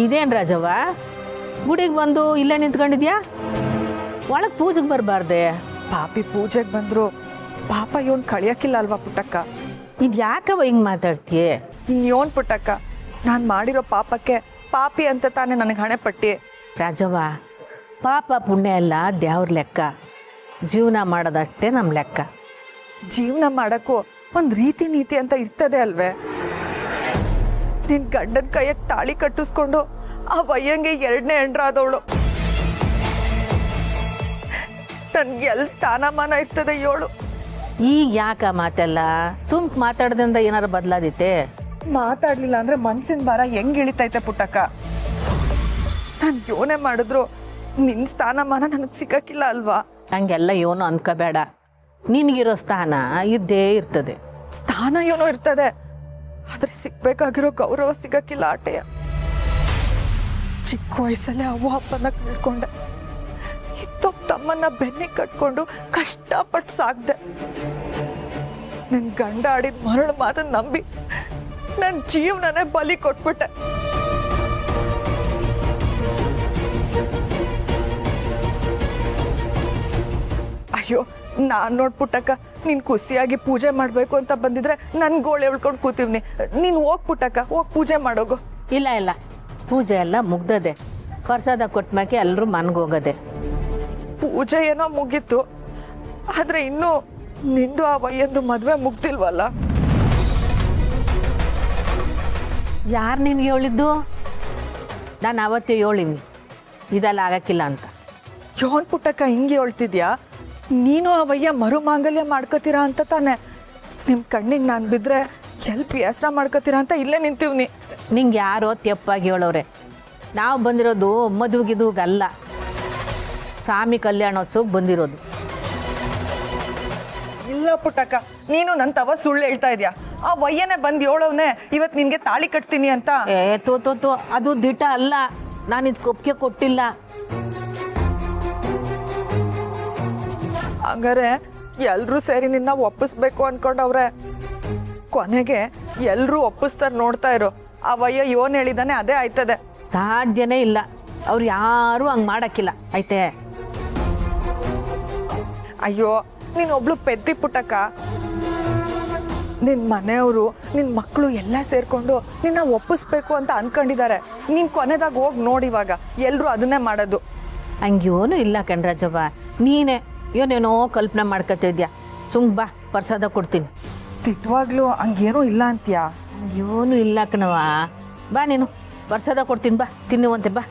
ಇದೇನು ರಾಜವ್ವ, ಗುಡಿಗೆ ಬಂದು ಇಲ್ಲೇ ನಿಂತ್ಕೊಂಡಿದ್ಯಾ? ಒಳಗೆ ಪೂಜೆಗೆ ಬರಬಾರ್ದೆ? ಪಾಪಿ ಪೂಜೆಗೆ ಬಂದ್ರು ಪಾಪ ಇವನ್ ಕಳಿಯಕ್ಕಿಲ್ಲ ಅಲ್ವಾ ಪುಟ್ಟಕ್ಕ? ಇದು ಯಾಕವ ಹಿಂಗೆ ಮಾತಾಡ್ತೀಯ? ಇನ್ಯೋನ್ ಪುಟ್ಟಕ್ಕ, ನಾನು ಮಾಡಿರೋ ಪಾಪಕ್ಕೆ ಪಾಪಿ ಅಂತ ತಾನೇ ನನಗೆ ಹಣೆ ಪಟ್ಟಿ. ರಾಜವ್ವ, ಪಾಪ ಪುಣ್ಯ ಎಲ್ಲ ದೇವ್ರ ಲೆಕ್ಕ, ಜೀವನ ಮಾಡೋದಷ್ಟೇ ನಮ್ಮ ಲೆಕ್ಕ. ಜೀವನ ಮಾಡಕ್ಕೂ ಒಂದು ರೀತಿ ನೀತಿ ಅಂತ ಇರ್ತದೆ ಅಲ್ವೇ? ನಿನ್ ಗಂಡನ ಕೈಯಾಗ ತಾಳಿ ಕಟ್ಟಿಸ್ಕೊಂಡು ಆ ವಯ್ಯಂಗೆ 2ನೇ ಹೆಂಡ್ರಾದವಳು. ನನ್ಗೆ ಎಲ್ಲಿ ಸ್ಥಾನಮಾನ ಇರ್ತದೆ ಹೇಳು? ಈಗ ಯಾಕ ಮಾತೆಲ್ಲ? ಸುಮ್ಕ್ ಮಾತಾಡ್ದಿಂದ ಏನಾರು ಬದಲಾದೈತೆ? ಮಾತಾಡ್ಲಿಲ್ಲ ಅಂದ್ರೆ ಮನ್ಸಿನ ಭಾರ ಹೆಂಗ್ ಇಳಿತೈತೆ ಪುಟ್ಟಕ್ಕ? ನಾನು ಯೋನೆ ಮಾಡಿದ್ರು ನಿನ್ ಸ್ಥಾನಮಾನ ನನಗೆ ಸಿಗಕ್ಕಿಲ್ಲ ಅಲ್ವಾ? ಹಂಗೆಲ್ಲ ಏನು ಅನ್ಕೋಬೇಡ. ನಿನಗಿರೋ ಸ್ಥಾನ ಇದ್ದೇ ಇರ್ತದೆ. ಸ್ಥಾನ ಏನೋ ಇರ್ತದೆ, ಆದ್ರೆ ಸಿಗ್ಬೇಕಾಗಿರೋ ಗೌರವ ಸಿಗಕ್ಕಿಲ್ಲ ಆಟೆಯ. ಚಿಕ್ಕ ವಯಸ್ಸಲ್ಲೇ ಅವ್ವ ಅಪ್ಪನ ಕಳ್ಕೊಂಡೆ. ಇತ್ತೊಬ್ಬ ತಮ್ಮನ್ನ ಬೆನ್ನಿಗೆ ಕಟ್ಕೊಂಡು ಕಷ್ಟಪಟ್ಟು ಸಾಕ್ದೆ. ನನ್ ಗಂಡ ಆಡಿದ ಮರಳು ಮಾತನ್ನ ನಂಬಿ ನನ್ ಜೀವನನೇ ಬಲಿ ಕೊಟ್ಬಿಟ್ಟೆ. ಅಯ್ಯೋ, ನಾನ್ ನೋಡ್ಪುಟ್ಟಕ್ಕ, ನೀನ್ ಖುಷಿಯಾಗಿ ಪೂಜೆ ಮಾಡ್ಬೇಕು ಅಂತ ಬಂದಿದ್ರೆ ನನ್ ಗೋಳೆ ಉಳ್ಕೊಂಡು ಕೂತೀವ್ನಿ. ನೀನ್ ಹೋಗ್ಪುಟ್ಟಕ್ಕ, ಹೋಗ್ ಪೂಜೆ ಮಾಡೋಗು. ಇಲ್ಲ ಇಲ್ಲ, ಪೂಜೆ ಎಲ್ಲ ಮುಗ್ದದೆ. ಪ್ರಸಾದ ಕೊಟ್ಮ್ಯಾಕೆ ಎಲ್ಲರೂ ಮನ್ಗೋಗದೆ. ಪೂಜೆ ಏನೋ ಮುಗೀತು, ಆದ್ರೆ ಇನ್ನು ನಿಂದು ಆ ವಯ್ಯಂದು ಮದ್ವೆ ಮುಗ್ದಿಲ್ವಲ್ಲ? ಯಾರು ನಿನ್ಗೆ ಹೇಳಿದ್ದು? ನಾನು ಅವತ್ತೇ ಹೇಳಿನಿ ಇದೆಲ್ಲ ಆಗಕ್ಕಿಲ್ಲ ಅಂತ. ಯೋನ್ ಪುಟ್ಟಕ್ಕ ಹಿಂಗೆ ಹೇಳ್ತಿದ್ಯಾ? ನೀನು ಆ ವಯ್ಯ ಮರು ಮಾಂಗಲ್ಯ ಮಾಡ್ಕೋತೀರಾ ಅಂತ ತಾನೆ? ನಿಮ್ ಕಣ್ಣಿಗೆ ನಾನು ಬಿದ್ರೆ ಎಲ್ಪ್ ಹೆಸ್ರ ಮಾಡ್ಕೋತೀರಾ ಅಂತ ಇಲ್ಲೇ ನಿಂತೀವ್ನಿ. ನಿಂಗೆ ಯಾರೋ ತೆಪ್ಪಾಗಿ ಹೇಳೋರೆ. ನಾವು ಬಂದಿರೋದು ಮದುವೆಗಿದುಗಲ್ಲ, ಸ್ವಾಮಿ ಕಲ್ಯಾಣೋತ್ಸವಕ್ಕೆ ಬಂದಿರೋದು. ಇಲ್ಲ ಪುಟ್ಟಕ್ಕ, ನೀನು ನನ್ನ ತವ ಸುಳ್ಳು ಹೇಳ್ತಾ ಇದ್ಯಾ? ಆ ವಯ್ಯನೇ ಬಂದು ಹೇಳೋನೆ ಇವತ್ತು ನಿನ್ಗೆ ತಾಳಿ ಕಟ್ತೀನಿ ಅಂತ. ತೋ ಅದು ದಿಟ ಅಲ್ಲ. ನಾನು ಇದು ಕೊಪ್ಪಿಗೆ ಕೊಟ್ಟಿಲ್ಲ. ಹಂಗಾರೆ ಎಲ್ರೂ ಸೇರಿ ನಿನ್ನ ಒಪ್ಪಿಸ್ಬೇಕು ಅನ್ಕೊಂಡವ್ರೆ. ಕೊನೆಗೆ ಎಲ್ರೂ ಒಪ್ಪಿಸ್ತಾರೆ, ನೋಡ್ತಾ ಇರೋ. ಆ ವಯ್ಯ ಯೋನ್ ಹೇಳಿದಾನೆ ಅದೇ ಆಯ್ತದೆ. ಸಾಧ್ಯನೇ ಇಲ್ಲ, ಅವ್ರು ಯಾರು ಹಂಗೆ ಮಾಡಕ್ಕಿಲ್ಲ. ಆಯ್ತೆ? ಅಯ್ಯೋ, ನೀನೊಬ್ಳು ಪೆದ್ದಿ ಪುಟ್ಟಕ್ಕ. ನಿನ್ ಮನೆಯವರು ನಿನ್ ಮಕ್ಕಳು ಎಲ್ಲ ಸೇರ್ಕೊಂಡು ನಿನ್ನ ಒಪ್ಪಿಸ್ಬೇಕು ಅಂತ ಅನ್ಕೊಂಡಿದ್ದಾರೆ. ನೀನ್ ಕೊನೆದಾಗ ಹೋಗಿ ನೋಡಿವಾಗ ಎಲ್ರು ಅದನ್ನೇ ಮಾಡೋದು. ಹಂಗೇನು ಇಲ್ಲ ಕಣ್ರಾಜವ್ವ, ನೀನೇ ಏನೇನೋ ಕಲ್ಪನೆ ಮಾಡ್ಕೊತಿದ್ಯಾ. ಸುಮ್ ಬಾ, ಪ್ರಸಾದ ಕೊಡ್ತೀನಿ. ತಿಟ್ವಾಗ್ಲೂ ಹಂಗೇನೂ ಇಲ್ಲ ಅಂತೀಯಾ? ಏನು ಇಲ್ಲ ಕಣವ, ಬಾ ನೀನು, ಪ್ರಸಾದ ಕೊಡ್ತೀನಿ, ಬಾ ತಿನ್ನುವಂತೆ, ಬಾ.